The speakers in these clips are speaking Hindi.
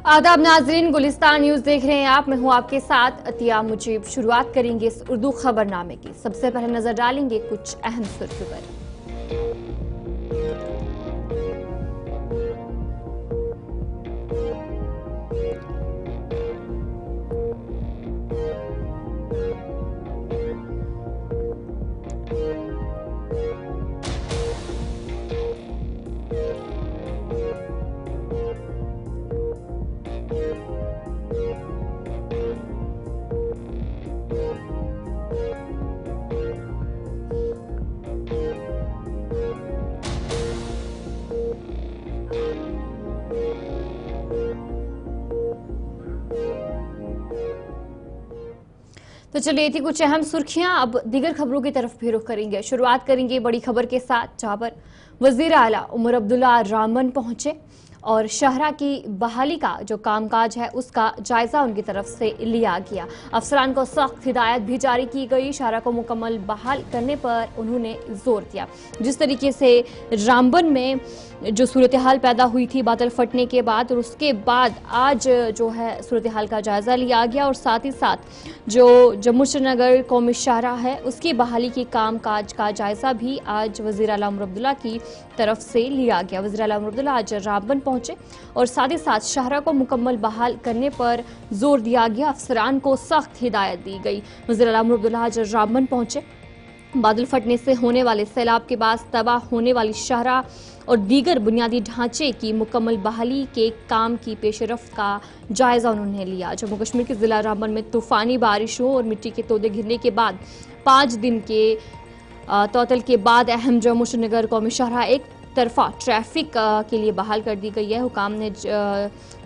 आदाब नाजरीन, गुलिस्तान न्यूज देख रहे हैं आप। मैं हूं आपके साथ अतिया मुजीब। शुरुआत करेंगे इस उर्दू खबरनामे की। सबसे पहले नजर डालेंगे कुछ अहम सुर्खियों पर। तो चलिए, ये थी कुछ अहम सुर्खियां। अब दीगर खबरों की तरफ भी रुख करेंगे। शुरुआत करेंगे बड़ी खबर के साथ, जहां पर वजीर आला उमर अब्दुल्ला रामबन पहुंचे और शाहरा की बहाली का जो कामकाज है उसका जायजा उनकी तरफ से लिया गया। अफसरान को सख्त हिदायत भी जारी की गई। शाहरा को मुकम्मल बहाल करने पर उन्होंने जोर दिया। जिस तरीके से रामबन में जो सूरत हाल पैदा हुई थी बादल फटने के बाद, और उसके बाद आज जो है सूरत हाल का जायजा लिया गया, और साथ ही साथ जो जम्मू श्रीनगर कौमी शाहरा है उसकी बहाली की कामकाज का जायजा भी आज वज़ीर आला उमर अब्दुल्ला की तरफ से लिया गया। वज़ीर आला उमर अब्दुल्ला आज रामबन पहुंचे और साथ ही साथ शाहरा को मुकम्मल बहाल करने पर जोर दिया गया। अफसरान को सख्त हिदायत दी गई। वज़ीर आला उमर अब्दुल्ला आज रामबन पहुंचे। बादल फटने से होने वाले सैलाब के बाद तबाह होने वाली शाहरा और दीगर बुनियादी ढांचे की मुकम्मल बहाली के काम की पेशरफ्त का जायजा उन्होंने लिया। जम्मू कश्मीर के जिला रामबन में तूफानी बारिशों और मिट्टी के तोदे गिरने के बाद 5 दिन के तौतल के बाद अहम जम्मू श्रीनगर कौमी शाहरा एक तरफा ट्रैफिक के लिए बहाल कर दी गई है। हुकाम ने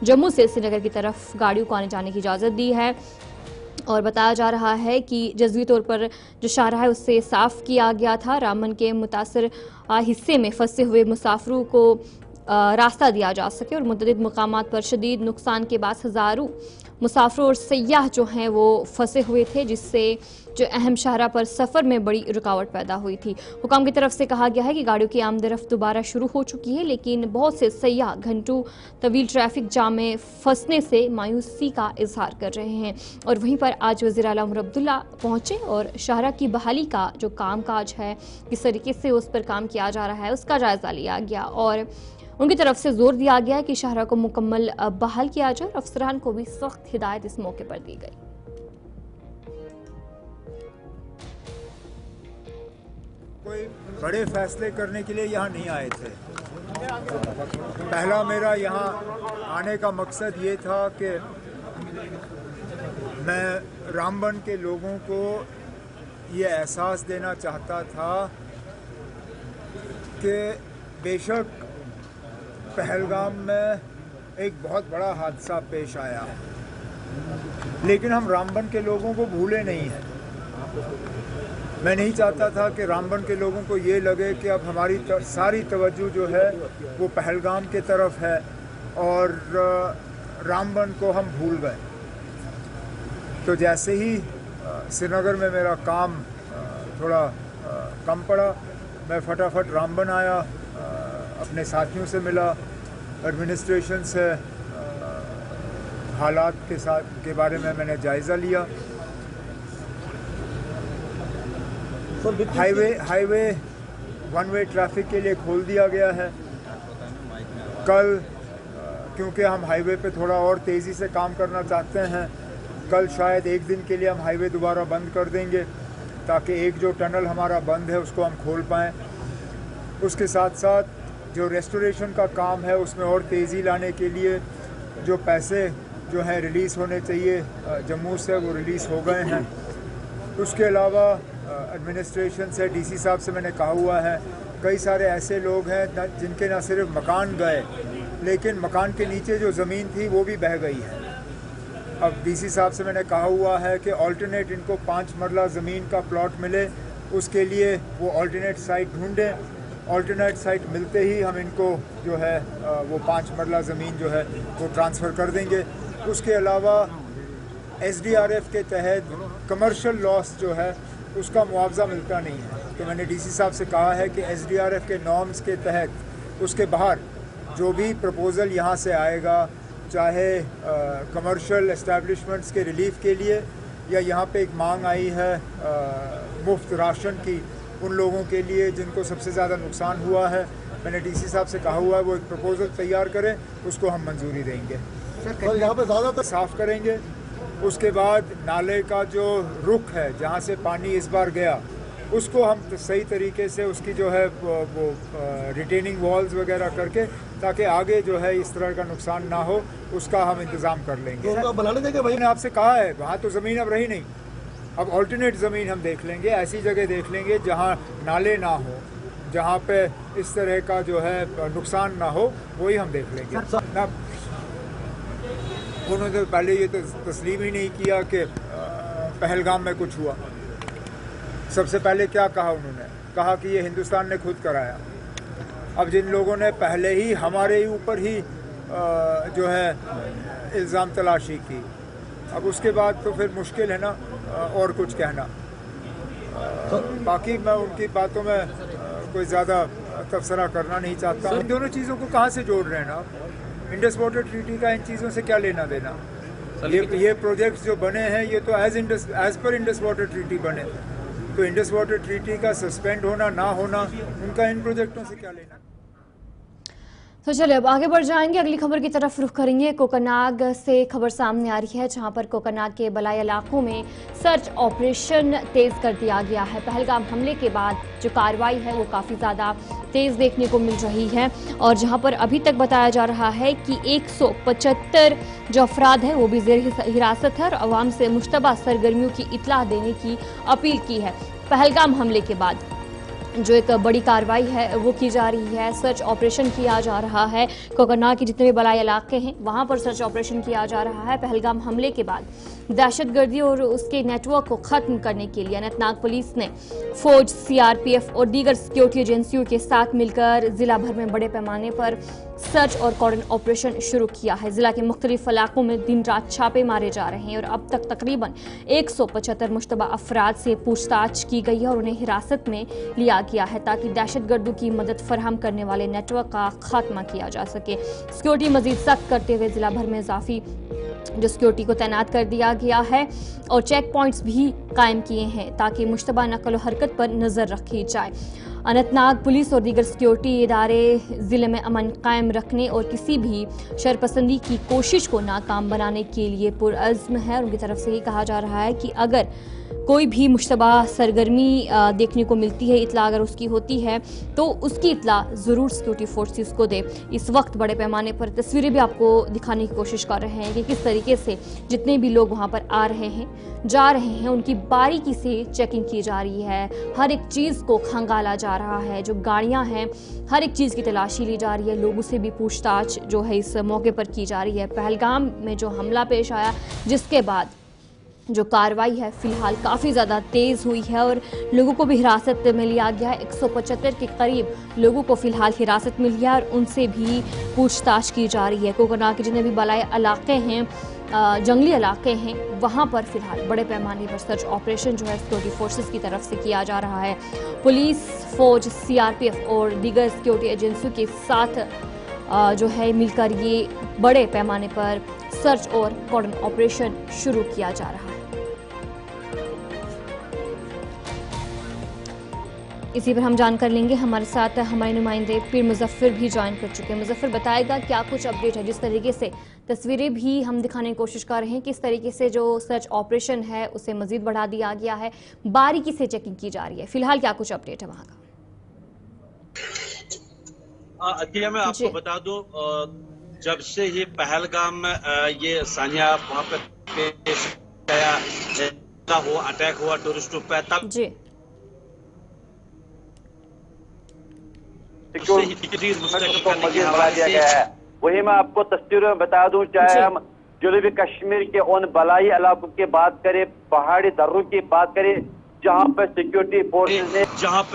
जम्मू से श्रीनगर की तरफ गाड़ियों को आने जाने की इजाज़त दी है और बताया जा रहा है कि जज़वी तौर पर जो शाहरा है उससे साफ़ किया गया था। रामबन के मुतासर हिस्से में फंसे हुए मुसाफिरों को रास्ता दिया जा सके और मुतअद्दिद मकामात पर शदीद नुकसान के बाद हज़ारों मुसाफिर और सयाह जो हैं वो फंसे हुए थे, जिससे जो अहम शाहरा पर सफ़र में बड़ी रुकावट पैदा हुई थी। हुकाम की तरफ से कहा गया है कि गाड़ियों की आमदरफ्त दोबारा शुरू हो चुकी है, लेकिन बहुत से सयाह घंटों तवील ट्रैफिक जाम में फंसने से मायूसी का इजहार कर रहे हैं। और वहीं पर आज वज़ीर आला उमर अब्दुल्ला पहुंचे और शाहरा की बहाली का जो कामकाज है, किस तरीके से उस पर काम किया जा रहा है, उसका जायज़ा लिया गया और उनकी तरफ से जोर दिया गया कि शाहरा को मुकम्मल बहाल किया जाए और अफसरान को भी सख्त हिदायत इस मौके पर दी गई। कोई बड़े फैसले करने के लिए यहाँ नहीं आए थे। पहला मेरा यहाँ आने का मकसद ये था कि मैं रामबन के लोगों को ये एहसास देना चाहता था कि बेशक पहलगाम में एक बहुत बड़ा हादसा पेश आया, लेकिन हम रामबन के लोगों को भूले नहीं हैं। मैं नहीं चाहता था कि रामबन के लोगों को ये लगे कि अब हमारी सारी तवज्जो जो है वो पहलगाम के तरफ है और रामबन को हम भूल गए। तो जैसे ही श्रीनगर में मेरा काम थोड़ा कम पड़ा, मैं फटाफट रामबन आया, अपने साथियों से मिला, एडमिनिस्ट्रेशन से हालात के बारे में मैंने जायज़ा लिया। हाईवे वन वे ट्रैफिक के लिए खोल दिया गया है। कल क्योंकि हम हाईवे पे थोड़ा और तेज़ी से काम करना चाहते हैं, कल शायद एक दिन के लिए हम हाईवे दोबारा बंद कर देंगे ताकि एक जो टनल हमारा बंद है उसको हम खोल पाएँ। उसके साथ साथ जो रेस्टोरेशन का काम है उसमें और तेज़ी लाने के लिए जो पैसे जो हैं रिलीज़ होने चाहिए जम्मू से, वो रिलीज़ हो गए हैं। उसके अलावा एडमिनिस्ट्रेशन से, डीसी साहब से मैंने कहा हुआ है, कई सारे ऐसे लोग हैं जिनके न सिर्फ मकान गए लेकिन मकान के नीचे जो ज़मीन थी वो भी बह गई है। अब डीसी साहब से मैंने कहा हुआ है कि ऑल्टरनेट इनको 5 मरला ज़मीन का प्लॉट मिले, उसके लिए वो ऑल्टरनेट साइट ढूंढें। ऑल्टरनेट साइट मिलते ही हम इनको जो है वो 5 मरला ज़मीन जो है वो ट्रांसफ़र कर देंगे। उसके अलावा SDRF के तहत कमर्शियल लॉस जो है उसका मुआवजा मिलता नहीं है, तो मैंने डीसी साहब से कहा है कि SDRF के नॉर्म्स के तहत उसके बाहर जो भी प्रपोज़ल यहाँ से आएगा चाहे कमर्शियल एस्टेब्लिशमेंट्स के रिलीफ के लिए, या यहाँ पे एक मांग आई है मुफ्त राशन की उन लोगों के लिए जिनको सबसे ज़्यादा नुकसान हुआ है। मैंने डीसी साहब से कहा हुआ है वो एक प्रपोजल तैयार करें, उसको हम मंजूरी देंगे। सर यहाँ पे ज़्यादातर साफ़ करेंगे। उसके बाद नाले का जो रुख है जहाँ से पानी इस बार गया, उसको हम सही तरीके से उसकी जो है वो रिटेनिंग वॉल्स वगैरह करके, ताकि आगे जो है इस तरह का नुकसान ना हो, उसका हम इंतज़ाम कर लेंगे। तो बनाने देंगे भाई। मैंने आपसे कहा है वहाँ तो ज़मीन अब रही नहीं, अब ऑल्टरनेट ज़मीन हम देख लेंगे, ऐसी जगह देख लेंगे जहाँ नाले ना हो, जहाँ पे इस तरह का जो है नुकसान ना हो, वही हम देख लेंगे ना। उन्होंने पहले ये तो तस्लीम ही नहीं किया कि पहलगाम में कुछ हुआ। सबसे पहले क्या कहा उन्होंने, कहा कि ये हिंदुस्तान ने खुद कराया। अब जिन लोगों ने पहले ही हमारे ऊपर ही जो है इल्ज़ाम तलाशी की, अब उसके बाद तो फिर मुश्किल है ना और कुछ कहना। बाकी मैं उनकी बातों में कोई ज़्यादा तबसरा करना नहीं चाहता। इन दोनों चीज़ों को कहाँ से जोड़ रहे हैं ना, इंडस वाटर ट्रीटी का इन चीज़ों से क्या लेना देना। ये प्रोजेक्ट्स जो बने हैं ये तो as per Indus water treaty बने, तो इंडस वाटर ट्रीटी का सस्पेंड होना ना होना उनका इन प्रोजेक्टों से क्या लेना। तो चलिए अब आगे बढ़ जाएंगे, अगली खबर की तरफ रुख करेंगे। कोकरनाग से खबर सामने आ रही है, जहां पर कोकरनाग के बलाई इलाकों में सर्च ऑपरेशन तेज कर दिया गया है। पहलगाम हमले के बाद जो कार्रवाई है वो काफ़ी ज़्यादा तेज देखने को मिल रही है, और जहां पर अभी तक बताया जा रहा है कि 175 जो अफराद हैं वो भी ज़ेर हिरासत है, और अवाम से मुश्तबा सरगर्मियों की इत्तला देने की अपील की है। पहलगाम हमले के बाद जो एक बड़ी कार्रवाई है वो की जा रही है, सर्च ऑपरेशन किया जा रहा है। कोकरनाग के जितने भी बलाई इलाके हैं वहां पर सर्च ऑपरेशन किया जा रहा है। पहलगाम हमले के बाद दहशतगर्दी और उसके नेटवर्क को खत्म करने के लिए अनंतनाग पुलिस ने फौज, सीआरपीएफ और दीगर सिक्योरिटी एजेंसियों के साथ मिलकर जिला भर में बड़े पैमाने पर सर्च और कॉर्डन ऑपरेशन शुरू किया है। जिला के मुख्तलिफ इलाकों में दिन रात छापे मारे जा रहे हैं, और अब तक तकरीबन 175 मुश्तबा अफराद से पूछताछ की गई है और उन्हें हिरासत में लिया गया है, ताकि दहशतगर्दों की मदद फराहम करने वाले नेटवर्क का खात्मा किया जा सके। सिक्योरिटी मजीद सख्त करते हुए जिला भर में इजाफी जो सिक्योरिटी को तैनात कर दिया गया है, और चेक पॉइंट्स भी कायम किए हैं ताकि मुश्तबा नकल और हरकत पर नज़र रखी जाए। अनंतनाग पुलिस और दीगर सिक्योरिटी इदारे ज़िले में अमन कायम रखने और किसी भी शरपसंदी की कोशिश को नाकाम बनाने के लिए पुरअज़्म है, और उनकी तरफ से ये कहा जा रहा है कि अगर कोई भी मुश्तबा सरगर्मी देखने को मिलती है, इत्तला अगर उसकी होती है तो उसकी इत्तला ज़रूर सिक्योरिटी फोर्सेस को दे। इस वक्त बड़े पैमाने पर तस्वीरें भी आपको दिखाने की कोशिश कर रहे हैं कि किस तरीके से जितने भी लोग वहां पर आ रहे हैं, जा रहे हैं, उनकी बारीकी से चेकिंग की जा रही है। हर एक चीज़ को खंगाला जा रहा है, जो गाड़ियाँ हैं हर एक चीज़ की तलाशी ली जा रही है। लोगों से भी पूछताछ जो है इस मौके पर की जा रही है। पहलगाम में जो हमला पेश आया, जिसके बाद जो कार्रवाई है फिलहाल काफ़ी ज़्यादा तेज़ हुई है और लोगों को भी हिरासत में लिया गया है। 175 के करीब लोगों को फिलहाल हिरासत में लिया और उनसे भी पूछताछ की जा रही है। कोकरनाग के जितने भी बलाई इलाके हैं, जंगली इलाके हैं, वहाँ पर फिलहाल बड़े पैमाने पर सर्च ऑपरेशन जो है सिक्योरिटी फोर्सेस की तरफ से किया जा रहा है। पुलिस, फौज, सीआरपीएफ और दीगर सिक्योरिटी एजेंसियों के साथ जो है मिलकर ये बड़े पैमाने पर सर्च और कॉर्डन ऑपरेशन शुरू किया जा रहा है। इसी पर हम जानकारी लेंगे, हमारे साथ हमारे नुमाइंदे पीर मुजफ्फर भी ज्वाइन कर चुके हैं। मुजफ्फर, बताएगा क्या कुछ अपडेट है? जिस तरीके से तस्वीरें भी हम दिखाने की कोशिश कर रहे हैं, किस तरीके से जो सर्च ऑपरेशन है उसे मजीद बढ़ा दिया गया है, बारीकी से चेकिंग की जा रही है, फिलहाल क्या कुछ अपडेट है वहाँ का? अतिया, मैं आपको बता दूं, जब से ये पहलगाम में ये सानिया वहाँ पे पेश आया हुआ, अटैक हुआ टूरिस्टों पे, तब जी मजीद बढ़ा दिया गया है। वही मैं आपको तस्वीरों में बता दूं, चाहे हम जनूबी कश्मीर के उन बलाई इलाकों की बात करें, पहाड़ी दर्रों की बात करें, जहां पर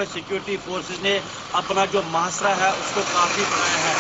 सिक्योरिटी फोर्सेस ने अपना जो मुहासरा है उसको काफी बढ़ाया है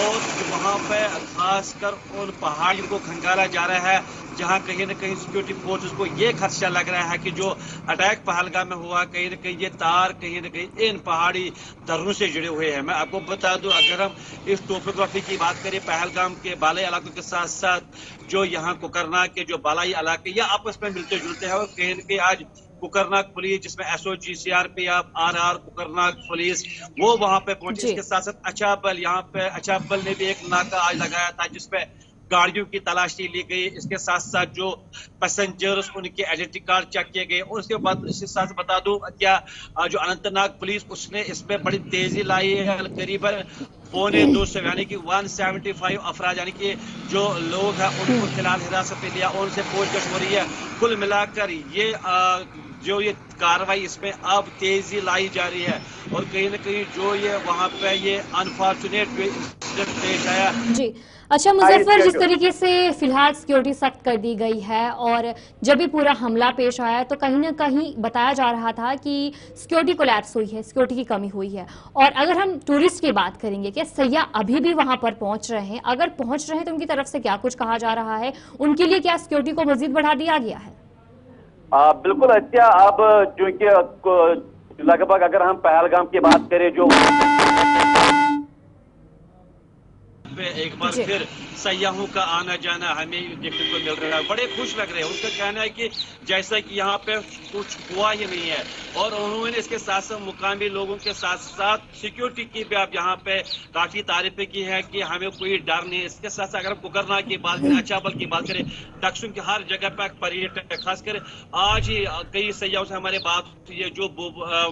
और वहां पे खासकर उन पहाड़ियों को खंगाला जा रहा है जहां कहीं न कहीं सिक्योरिटी फोर्सेस को ये खदशा लग रहा है कि जो अटैक पहलगाम में हुआ कहीं न कहीं ये तार कहीं न कहीं इन पहाड़ी दर्रों से जुड़े हुए हैं। मैं आपको बता दूं, अगर हम इस टोपोग्राफी की बात करें, पहलगाम के बालाई इलाकों के साथ साथ जो यहाँ कुकरनाग के जो बालाई इलाके या आपस में मिलते जुलते हैं और कहीं न कहीं आज कुकरनाग पुलिस जिसमें SOG, CRPF, RR, Kokernag police वो वहां पे पहुंची। इसके साथ साथ अछाबल, यहाँ पे अछाबल ने भी एक नाका आज लगाया था जिसपे गाड़ियों की तलाशी ली गई। इसके साथ साथ जो पैसेंजर्स उनके आइडेंटिटी कार्ड चेक किए गए और उसके बाद इसके साथ बता दूं क्या जो अनंतनाग पुलिस उसने इसमें बड़ी तेजी लाई है। करीबन 250 यानी कि 175 अफराद यानी कि जो लोग हैं उनको फिलहाल हिरासत में लिया और उनसे पूछताछ हो रही है। कुल मिलाकर ये जो ये कार्रवाई इसमें अब तेजी लाई जा रही है और कहीं न कहीं जो ये वहां पे ये अनफॉर्चुनेट इंसिडेंट पेश आया। जी अच्छा मुजफ्फर, जिस तरीके से फिलहाल सिक्योरिटी सख्त कर दी गई है और जब भी पूरा हमला पेश आया तो कहीं ना कहीं बताया जा रहा था कि सिक्योरिटी कोलैप्स हुई है, सिक्योरिटी की कमी हुई है। और अगर हम टूरिस्ट की बात करेंगे, क्या सैयाह अभी भी वहां पर पहुंच रहे हैं? अगर पहुंच रहे हैं तो उनकी तरफ से क्या कुछ कहा जा रहा है? उनके लिए क्या सिक्योरिटी को मजीद बढ़ा दिया गया है? बिल्कुल हत्या। अब चूंकि लगभग अगर हम पहलगाम की बात करें जो एक बार फिर सयाहों का आना जाना हमें देखने को मिल रहा है, बड़े खुश लग रहे हैं। उसका कहना है कि जैसा कि यहाँ पे कुछ हुआ ही नहीं है और उन्होंने इसके साथ साथ मुकामी लोगों के साथ साथ सिक्योरिटी की भी आप यहाँ पे काफी तारीफें की है कि हमें कोई डर नहीं है। इसके साथ साथ अगर कुकरनाग की बात करें, अछाबल की बात करें, दक्षिण की हर जगह पर पर्यटक खासकर आज ही कई सयाहों से हमारे बात हुई है जो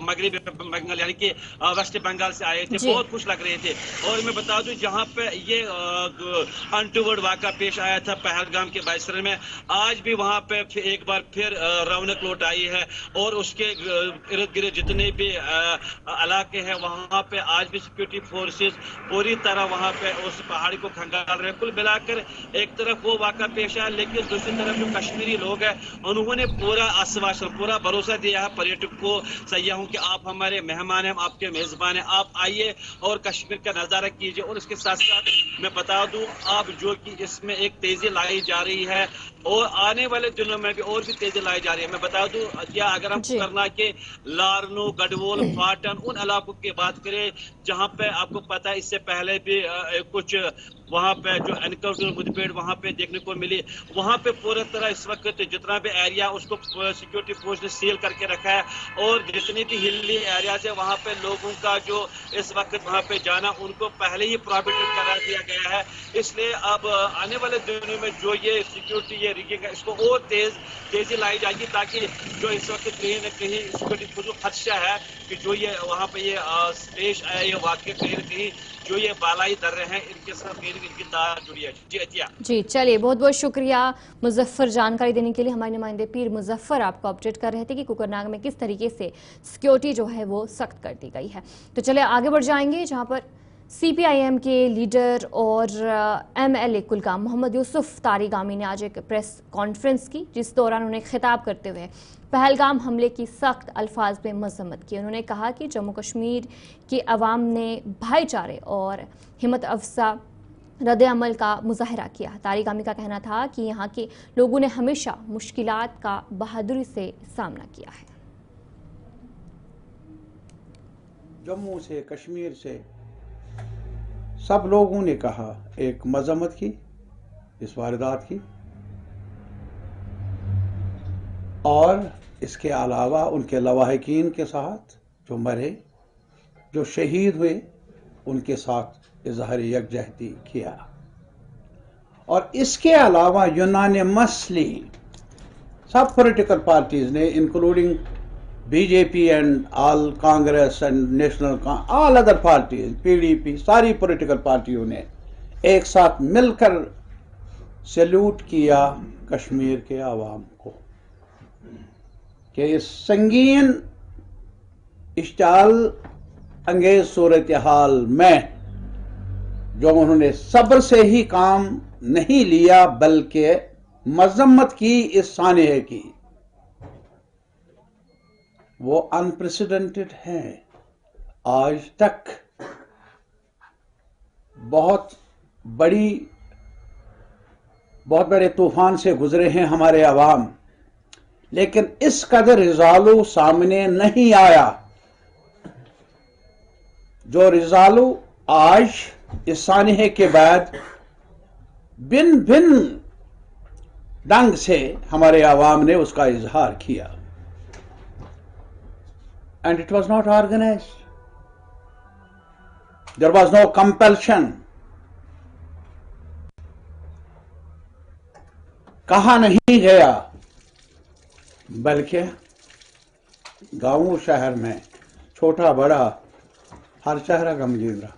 मगरबी बंगाल यानी कि वेस्ट बंगाल से आए थे, बहुत खुश लग रहे थे। और मैं बता दूं जहाँ पे ये अनटूवर्ड वाक़ा पेश आया था पहलगाम के बाइसर में, आज भी वहां पे एक बार फिर रौनक लौट आई है और उसके इर्द गिर्द जितने भी इलाके हैं वहां पे आज भी सिक्योरिटी फोर्सेस पूरी तरह वहां पे उस पहाड़ी को खंगाल रहे हैं। कुल मिलाकर एक तरफ वो वाक़ा पेश आया, लेकिन दूसरी तरफ जो कश्मीरी लोग हैं उन्होंने पूरा आश्वासन, पूरा भरोसा दिया है पर्यटक को, सयाहों के आप हमारे मेहमान हैं, आपके मेजबान हैं, आप आइए और कश्मीर का नजारा कीजिए। और इसके साथ साथ मैं बता दूं अब जो कि इसमें एक तेजी लाई जा रही है और आने वाले दिनों में भी और भी तेजी लाई जा रही है। मैं बता दूं क्या अगर हम कुकरनाग के लारनू, गढ़वोल, पाटन उन इलाकों की बात करें जहां पे आपको पता है इससे पहले भी कुछ वहां पे जो एनकाउंटर मुठभेड़ वहां पे देखने को मिली, वहां पे पूरी तरह इस वक्त जितना भी एरिया उसको सिक्योरिटी फोर्स ने सील करके रखा है और जितनी भी हिली एरियाज है वहां पे लोगों का जो इस वक्त वहां पे जाना उनको पहले ही प्रोहिबिटेड करा दिया गया है। इसलिए अब आने वाले दिनों में जो ये सिक्योरिटी ये रिगिंग है इसको और तेजी लाई जाएगी ताकि जो इस वक्त कहीं न कहीं सिक्योरिटी को जो खदशा है कि जो ये वहां पे ये पेश आया ये वाकई कहीं न कहीं जो ये बालाई दर्रे हैं इनके साथ इनकी तार जुड़ी है। जी अतिया। जी चलिए, बहुत बहुत शुक्रिया मुजफ्फर जानकारी देने के लिए। हमारे नुमाइंदे पीर मुजफ्फर आपको अपडेट कर रहे थे कि कुकरनाग में किस तरीके से सिक्योरिटी जो है वो सख्त कर दी गई है। तो चलिए आगे बढ़ जाएंगे जहां पर CPIM के लीडर और MLA कुलगाम मोहम्मद यूसुफ तारिगामी ने आज एक प्रेस कॉन्फ्रेंस की, जिस दौरान उन्हें खिताब करते हुए पहलगाम हमले की सख्त अल्फाज में मजम्मत की। उन्होंने कहा कि जम्मू कश्मीर की अवाम ने भाईचारे और हिम्मत अफजा रद्द अमल का मुजाहरा किया। तारिगामी का कहना था कि यहाँ के लोगों ने हमेशा मुश्किलात का बहादुरी से सामना किया है। जम्मू से, कश्मीर से सब लोगों ने कहा, एक मजम्मत की इस वारदात की और इसके अलावा उनके लवाहिकीन के साथ जो मरे, जो शहीद हुए, उनके साथ इजहार यकजहती किया। और इसके अलावा यूनानिमसली सब पॉलिटिकल पार्टीज ने including BJP and all Congress and National, all other parties, PDP, सारी पॉलिटिकल पार्टियों ने एक साथ मिलकर सैल्यूट किया कश्मीर के आवाम को कि इस संगीन इश्ताल अंगेज सूरत हाल में जो उन्होंने सब्र से ही काम नहीं लिया बल्कि मजम्मत की इस सानहे की। वो अनप्रेसिडेंटेड हैं। आज तक बहुत बड़े तूफान से गुजरे हैं हमारे अवाम, लेकिन इस कदर रिजालू सामने नहीं आया जो रिजालू आज इस सानिहे के बाद भिन्न भिन्न ढंग से हमारे अवाम ने उसका इजहार किया। And it was not organised, there was no compulsion. कहा नहीं गया, बल्कि गांव शहर में छोटा बड़ा हर चेहरा गमगीन रहा।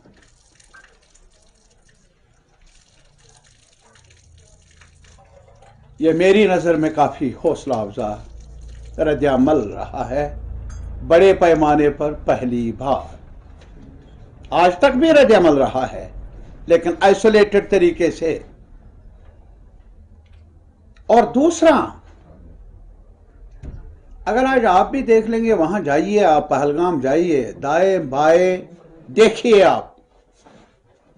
यह मेरी नजर में काफी हौसला अफजा रद्द-ए-अमल रहा है, बड़े पैमाने पर पहली बार। आज तक भी रद्द-ए-अमल रहा है, लेकिन आइसोलेटेड तरीके से। और दूसरा, अगर आज आप भी देख लेंगे, वहां जाइए, आप पहलगाम जाइए, दाएं बाएं देखिए आप,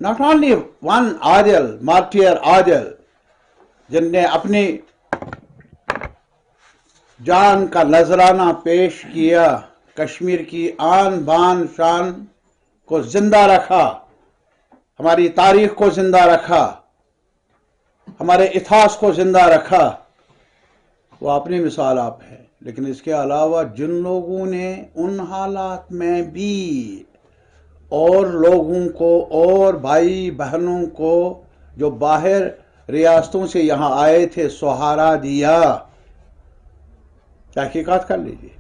not only one Adil, martyr Adil, जिनने अपनी जान का नजराना पेश किया, कश्मीर की आन बान शान को जिंदा रखा, हमारी तारीख को जिंदा रखा, हमारे इतिहास को जिंदा रखा, वो अपनी मिसाल आप है। लेकिन इसके अलावा जिन लोगों ने उन हालात में भी और लोगों को और भाई बहनों को जो बाहर रियासतों से यहां आए थे सहारा दिया, तहकीकात कर लीजिए,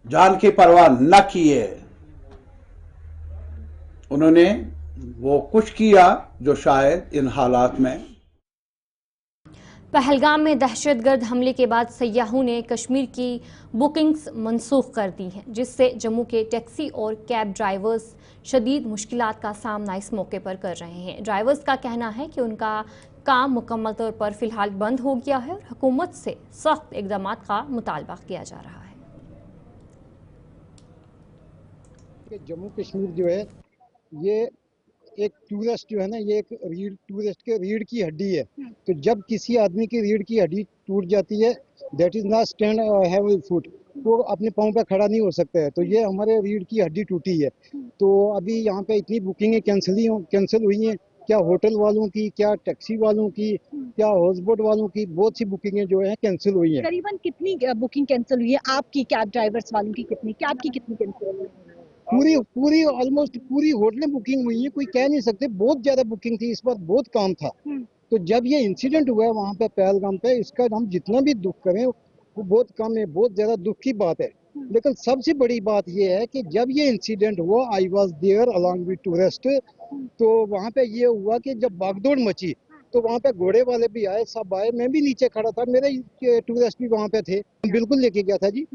जान की परवाह न किए उन्होंने वो कुछ किया जो शायद इन हालात में। पहलगाम में दहशतगर्द हमले के बाद सयाहों ने कश्मीर की बुकिंग्स मनसूख कर दी हैं, जिससे जम्मू के टैक्सी और कैब ड्राइवर्स शदीद मुश्किलात का सामना इस मौके पर कर रहे हैं। ड्राइवर्स का कहना है कि उनका काम मुकम्मल तौर पर फिलहाल बंद हो गया है और हुकूमत से सख्त इक़दाम का मुतालबा किया जा रहा है। जम्मू कश्मीर जो है ये एक टूरिस्ट जो है ना, ये एक टूरिस्ट के रीढ़ की हड्डी है। तो जब किसी आदमी की रीढ़ की हड्डी टूट जाती है, that is not stand have foot, वो अपने पाँव पे खड़ा नहीं हो सकता है। तो ये हमारे रीढ़ की हड्डी टूटी है। तो अभी यहाँ पे इतनी बुकिंगें कैंसिल हुई हैं, क्या होटल वालों की, क्या टैक्सी वालों की, क्या हाउस बोट वालों की, बहुत सी बुकिंगें जो है कैंसिल हुई हैं। करीबन कितनी बुकिंग कैंसिल हुई है आपकी? कैब ड्राइवर्स वालों की कितनी, कैब की कितनी कैंसिल हुई है? पूरी ऑलमोस्ट पूरी होटलें बुकिंग हुई है, कोई कह नहीं सकते, बहुत ज्यादा बुकिंग थी, इस बार बहुत काम था। तो जब ये इंसिडेंट हुआ है वहाँ पे पहलगाम पे, इसका हम जितना भी दुख करें वो बहुत कम है, बहुत ज्यादा दुख की बात है। लेकिन सबसे बड़ी बात ये है कि जब ये इंसिडेंट हुआ, I was there along with tourist, तो वहाँ पे ये हुआ कि जब भागदौड़ मची तो वहाँ पे घोड़े वाले भी आए, सब आए, मैं भी नीचे खड़ा था, मेरे टूरिस्ट भी वहाँ पे थे, बिल्कुल लेके गया था जी।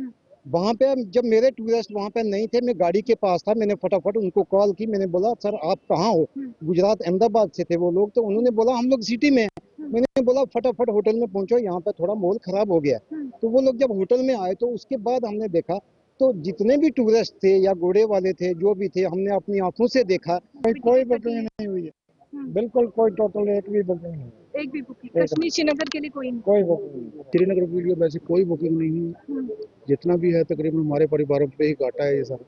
वहाँ पे जब मेरे टूरिस्ट वहाँ पे नहीं थे, मैं गाड़ी के पास था, मैंने फटाफट उनको कॉल की, मैंने बोला सर आप कहाँ हो? गुजरात अहमदाबाद से थे वो लोग। तो उन्होंने बोला हम लोग सिटी में हैं। मैंने बोला फटाफट होटल में पहुंचो, यहाँ पे थोड़ा माहौल खराब हो गया। तो वो लोग जब होटल में आए तो उसके बाद हमने देखा तो जितने भी टूरिस्ट थे या घोड़े वाले थे, जो भी थे, हमने अपनी आंखों से देखा, कोई बुकिंग नहीं हुई है, बिल्कुल कोई टोटल एक भी बुकिंग नहीं, एक भी बुकिंग कश्मीर श्रीनगर के लिए कोई नहीं? कोई बुकिंग नहीं। श्रीनगर के लिए वैसे कोई बुकिंग नहीं है, जितना भी है तकरीबन हमारे परिवारों पे ही घाटा है ये सब।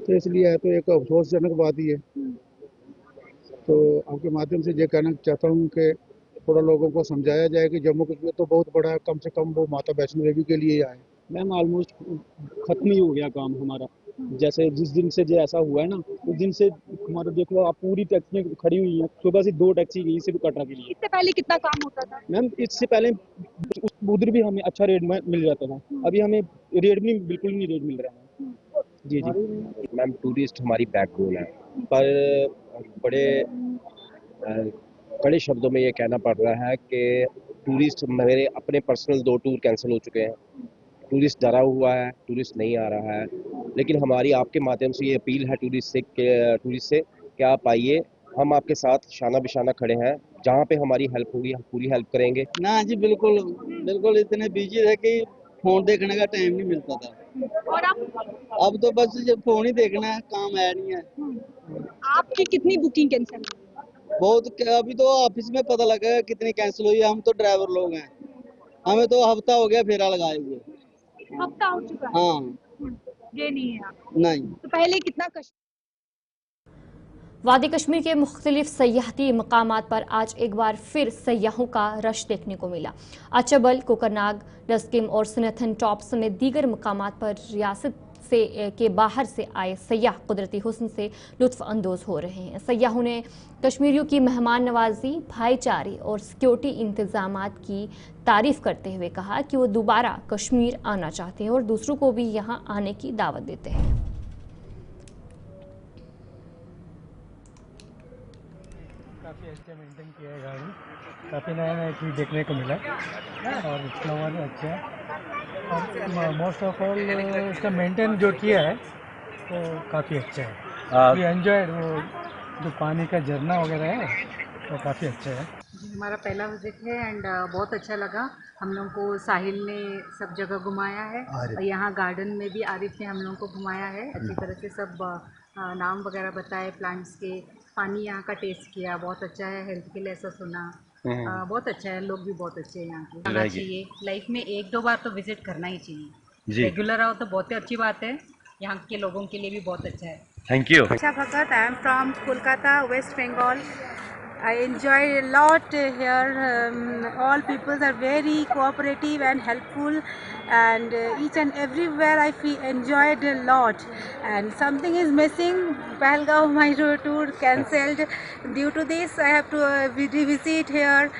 तो इसलिए है तो एक अफसोसजनक बात ही है। तो आपके माध्यम से ये कहना चाहता हूँ कि थोड़ा लोगों को समझाया जाए कि जम्मू कश्मीर तो बहुत बड़ा है, कम से कम वो माता वैष्णो देवी के लिए आए। मैम ऑलमोस्ट खत्म ही हो गया काम हमारा। जैसे जिस दिन से जो ऐसा हुआ है ना, उस दिन से हमारा देख लो आप, पूरी टैक्सियाँ खड़ी हुई हैं। सुबह से 2 टैक्सी गई सिर्फ कटरा के लिए। इससे पहले कितना काम होता था? मैम इससे पहले उधर भी हमें अच्छा रेट में मिल जाता था, अभी हमें रेट भी बिल्कुल नहीं रेट मिल रहा है। जी जी मैम, टूरिस्ट हमारी बैकबोन है, पर बड़े कड़े शब्दों में ये कहना पड़ रहा है कि टूरिस्ट, मेरे अपने पर्सनल 2 टूर कैंसिल हो चुके हैं। टूरिस्ट डरा हुआ है, टूरिस्ट नहीं आ रहा है। लेकिन हमारी आपके माध्यम से ये अपील है टूरिस्ट से कि आप आइए, हम आपके साथ शाना बिशाना खड़े हैं, जहाँ पे हमारी हेल्प होगी हम पूरी हेल्प करेंगे। ना जी बिल्कुल बिल्कुल, इतने बिजी है कि फोन देखने का टाइम नहीं मिलता था। और अब तो बस जब फोन ही देखना है, काम है नहीं है। आपकी कितनी बुकिंग कैंसिल हुई? बहुत अभी तो ऑफिस में पता लगा है कितनी कैंसिल हुई है। हम तो ड्राइवर लोग हैं, हमें तो हफ्ता हो गया फेरा लगाए हुए। हफ्ता हो चुका है। हाँ ये नहीं है आप। नहीं। तो पहले कितना कष्ट। वादी कश्मीर के मुख्तलिफ सयाहती मकामात पर आज एक बार फिर सयाहों का रश देखने को मिला। अचबल, कोकरनाग, डस्किम और सिनथन टॉप समेत दीगर मकामात पर रियासत के बाहर से आए सयाह कुदरती हुस्न से लुत्फ अंदोज हो रहे हैं। सयाहों ने कश्मीरियों की मेहमान नवाजी, भाईचारे और सिक्योरिटी इंतजामात की तारीफ करते हुए कहा कि वो दोबारा कश्मीर आना चाहते हैं और दूसरों को भी यहाँ आने की दावत देते हैं। काफ़ी अच्छा मेंटेन किया है गाड़ी, काफ़ी नया नया चीज़ देखने को मिला और फ्लावर अच्छा है और मोस्ट ऑफ ऑल इसका मेंटेन जो किया है वो काफ़ी अच्छा है। वी एंजॉयड, वो जो पानी का झरना वगैरह है वो काफ़ी अच्छा है। हमारा पहला विजिट है एंड बहुत अच्छा लगा। हम लोग को साहिल ने सब जगह घुमाया है और यहाँ गार्डन में भी आरिफ ने हम लोग को घुमाया है। अच्छी तरह से सब नाम वगैरह बताए प्लांट्स के, पानी यहाँ का टेस्ट किया, बहुत अच्छा है, हेल्थ के लिए ऐसा सुना। बहुत अच्छा है, लोग भी बहुत अच्छे हैं यहाँ के। आना चाहिए, लाइफ में 1-2 बार तो विजिट करना ही चाहिए। रेगुलर आओ तो बहुत ही अच्छी बात है, यहाँ के लोगों के लिए भी बहुत अच्छा है। Thank you. अच्छा Bhagat, I am from Kolkata, West Bengal. I enjoy a lot here. All people are very cooperative and helpful, and each and everywhere I feel enjoyed a lot. And something is missing. Pahalgaon, my tour cancelled. Due to this, I have to revisit here.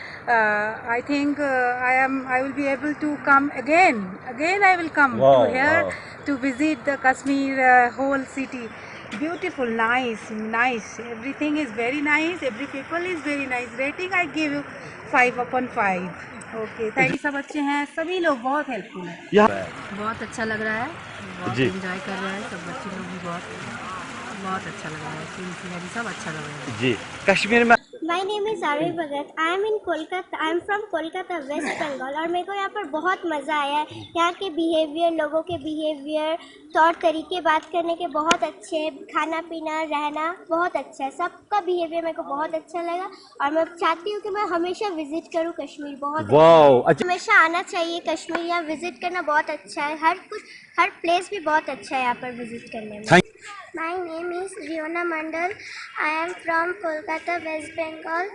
I think I will be able to come again. Again, I will come to here to visit the Kashmir whole city. Beautiful, nice. Everything is very nice. Every people is very nice. Rating I give you 5/5. Okay, thank you. सब अच्छे हैं, सभी लोग बहुत हेल्पफुल हैं। बहुत अच्छा लग रहा है, बहुत एंजॉय कर रहे हैं सब बच्चे लोग भी, बहुत अच्छा लग रहा है। सीनरी सब अच्छा लग रहा है जी। कश्मीर में My name is Arvi Bhagat. I am in Kolkata. I am from Kolkata, West Bengal. और मेरे को यहाँ पर बहुत मज़ा आया है। यहाँ के बिहेवियर, लोगों के बिहेवियर, तौर तरीके, बात करने के बहुत अच्छे, खाना पीना, रहना बहुत अच्छा है। सबका बिहेवियर मेरे को बहुत अच्छा लगा और मैं चाहती हूँ कि मैं हमेशा विजिट करूँ कश्मीर। बहुत अच्छा। हमेशा आना चाहिए कश्मीर, यहाँ विजिट करना बहुत अच्छा है। हर प्लेस भी बहुत अच्छा है यहाँ पर विजिट करने में। My name is Riona Mandal. I am from Kolkata, West Bengal.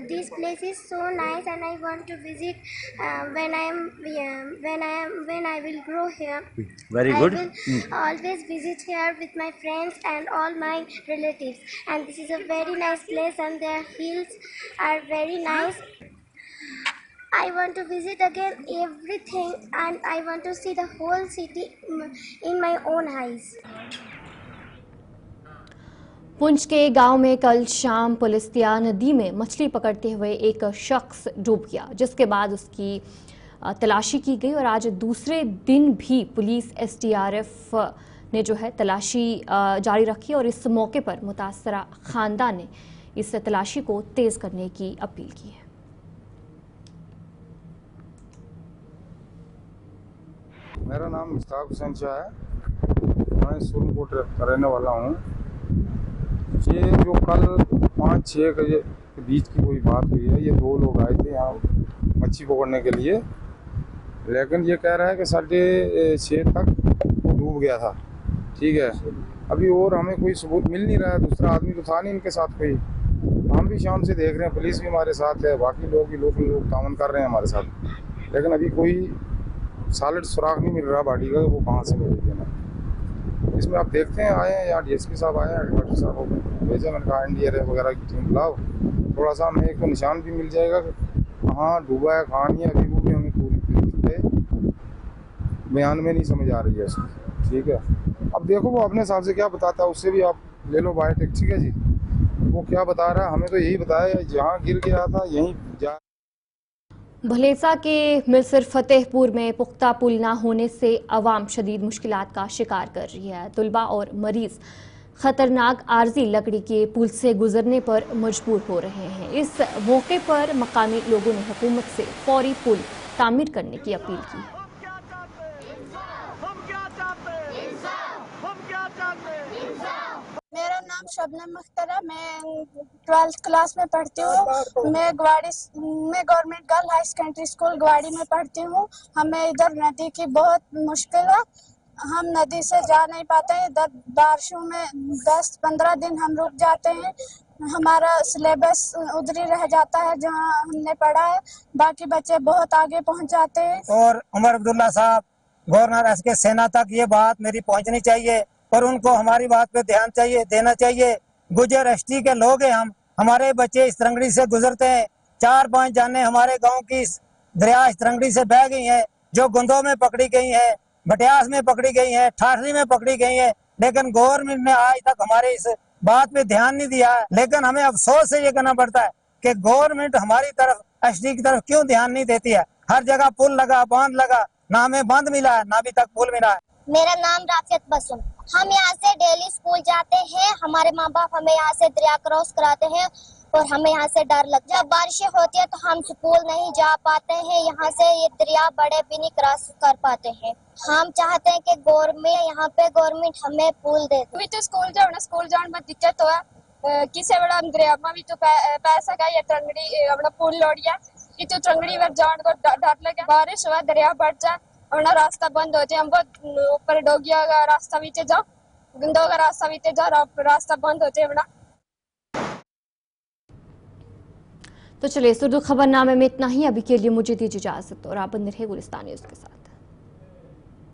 This place is so nice, and I want to visit when I will grow here. Very good. I will always visit here with my friends and all my relatives. And this is a very nice place, and the hills are very nice. I want to visit again everything, and I want to see the whole city in my own eyes. Poonch के गांव में कल शाम पुलिसिया नदी में मछली पकड़ते हुए एक शख्स डूब गया, जिसके बाद उसकी तलाशी की गई और आज दूसरे दिन भी पुलिस SDRF ने जो है तलाशी जारी रखी और इस मौके पर मुतासरा खानदान ने इस तलाशी को तेज करने की अपील की है। मेरा नाम मुश्ताक हुसैन शाह है, मैं सूरनकोट का रहने वाला हूँ। ये जो कल 5-6 के बीच की कोई बात हुई है, ये 2 लोग आए थे यहाँ मच्छी पकड़ने के लिए, लेकिन ये कह रहा है कि 6:30 तक वो डूब गया था। ठीक है, अभी और हमें कोई सबूत मिल नहीं रहा है, दूसरा आदमी तो था नहीं इनके साथ कोई। हम भी शाम से देख रहे हैं, पुलिस भी हमारे साथ है, बाकी लोग भी लोकल लोग तावन कर रहे हैं हमारे साथ, लेकिन अभी कोई सॉलिड सुराग नहीं मिल रहा बॉडी का, वो कहाँ से मिलेगी ना। इसमें आप देखते हैं, आए हैं यहाँ DSP साहब आए हैं, डॉक्टर साहब को भेजा, मैंने कहा NDRF वगैरह की टीम बुलाओ, थोड़ा सा हमें एक तो निशान भी मिल जाएगा कहाँ डूबा है कहाँ नहीं है, अभी वो भी हमें पूरी बयान में नहीं समझ आ रही है उसकी। ठीक है, अब देखो वो अपने हिसाब से क्या बताता है, उससे भी आप ले लो बायोटेक। ठीक है जी, वो क्या बता रहा है, हमें तो यही बताया जहाँ गिर गया था यहीं जा। भलेसा के मिलसर फतेहपुर में पुख्ता पुल ना होने से अवाम शदीद मुश्किलात का शिकार कर रही है। तुलबा और मरीज खतरनाक आरजी लकड़ी के पुल से गुजरने पर मजबूर हो रहे हैं। इस मौके पर मकामी लोगों ने हुकूमत से फौरी पुल तामीर करने की अपील की। मेरा नाम शबनम अख्तर है। मैं 12th क्लास में पढ़ती हूँ। मैं government girl high secondary school Gwadi में पढ़ती हूँ। हमें इधर नदी की बहुत मुश्किल है। हम नदी से जा नहीं पाते हैं। इधर बारिशों में 10-15 दिन हम रुक जाते हैं। हमारा सिलेबस उधर ही रह जाता है जहाँ हमने पढ़ा है। बाकी बच्चे बहुत आगे पहुँच जाते हैं। और उमर अब्दुल्ला साहब, गवर्नर एस के सेना तक ये बात मेरी पहुँचनी चाहिए और उनको हमारी बात पे ध्यान देना चाहिए। गुजर एसटी के लोग हैं हम, हमारे बच्चे इस तरंगड़ी से गुजरते हैं। 4-5 जाने हमारे गांव की दरिया इस तरंगड़ी से बह गई हैं, जो गुंदों में पकड़ी गई है, भटियास में पकड़ी गई है, ठाठरी में पकड़ी गई है, लेकिन गवर्नमेंट ने आज तक हमारे इस बात पे ध्यान नहीं दिया है। लेकिन हमें अफसोस से ये कहना पड़ता है कि गवर्नमेंट हमारी तरफ एसटी की तरफ क्यों ध्यान नहीं देती है। हर जगह पुल लगा, बांध लगा, ना हमें बांध मिला है, ना अभी तक पुल मिला है। मेरा नाम राफियत बसुम। हम यहाँ से डेली स्कूल जाते हैं। हमारे माँ बाप हमें यहाँ से दरिया क्रॉस कराते हैं और हमें यहाँ से डर लगता है। जब बारिशें होती है तो हम स्कूल नहीं जा पाते हैं। यहाँ से ये दरिया बड़े भी नहीं क्रॉस कर पाते हैं। हम चाहते हैं कि गवर्नमेंट हमें पुल दे। भी तो स्कूल जाने में दिक्कत हुआ किसी बड़ा दरिया में भी तो पैसा का ये तरंगड़ी अपना पुल लोड़िया कि तो तरंगड़ी वर जान को डर लगे। बारिश हुआ दरिया बढ़ जाए अपना रास्ता बंद हो जाए। हमको ऊपर डोगिया का रास्ता बीते जाओ, गुंदो का रास्ता बीते जाओ, रास्ता बंद हो जाए अपना। तो चलिए सुर्दू खबरनामे में इतना ही। अभी के लिए मुझे दीजिए इजाजत और आप बंद रहे गुलिस्तान न्यूज़ के साथ।